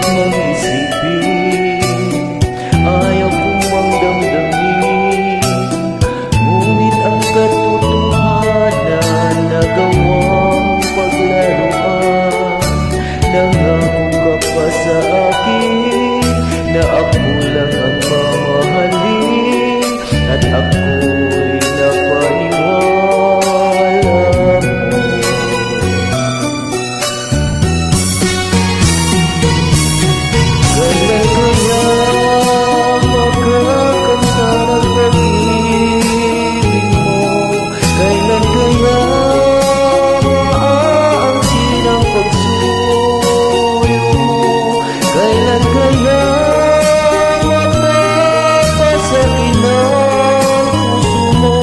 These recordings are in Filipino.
sakit mong isipin, ayaw kong mang damdamin, ngunit ang katotohanan nagawang paglaruan. Nangako ka pa sa akin na ako lang ang mamahalin, at ako'y napaniwala mo. Kailan kaya makakanta ng pag-ibig mo? Kailan kaya maaangkin ang pagsuyo mo? Kailan kaya magpapasakin ang puso mo?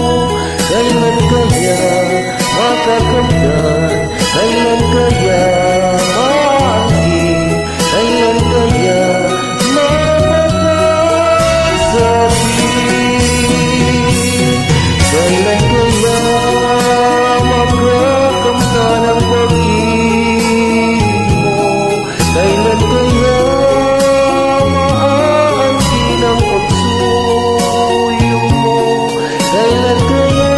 Kailan kaya makakamtan? Kailan kaya maangkin? Kailan kaya mapapasakit? Kailan kaya makakamtan ang pag-ibig mo? Kailan kaya maangkin ang pagsuyo mo? Kailan kaya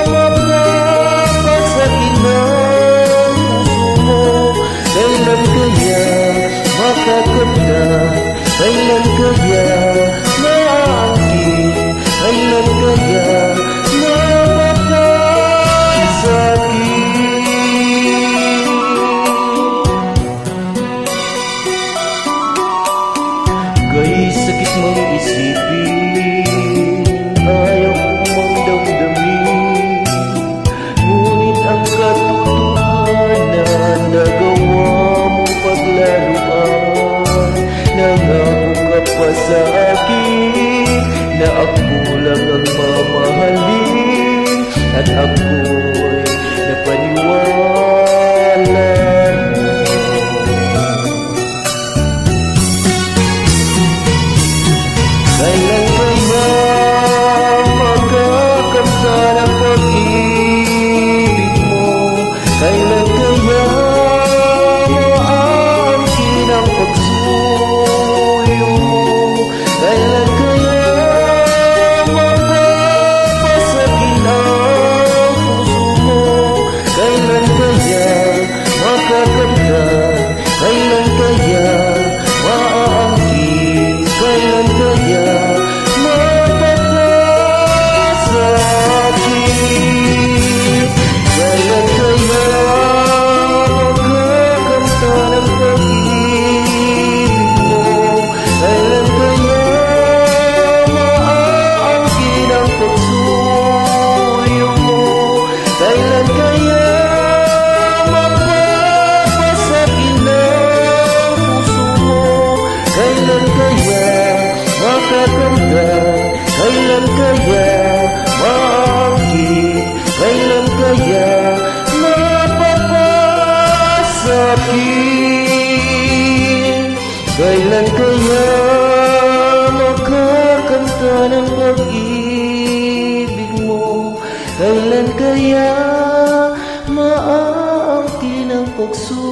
mapapasakit ang puso mo? Kailan kaya makakamtan? Kailan kaya maangkin? Kailan kaya mapapasakit? Kay sakit mong isipin, ayaw kong mang damdamin, ngunit ang katotohanan nagawa mong paglaruan. Nangako ka pa sa akin na ako lang ang mamahalin, at ako'y napaniwala mo. Kailan kaya makakamtan ang pag-ibig mo? Kailan kaya maangkin ang pagsuyo mo? Kailan kaya mapapasakin ang puso mo? Kailan kaya makakamtan? Kailan kaya maangkin? Kailan kaya mapapasakit? Kailan kaya makakamtan ang pag-ibig mo? Kailan kaya maangkin ang pagsuyo mo? Kailan kaya mapapasakit ang puso mo? Kailan kaya makakamtan? Kailan kaya maangkin? Kailan kaya mapapasakit? Kailan kaya makakamtan ang pag-ibig mo? Kailan kaya maangkin ang pagsuyo?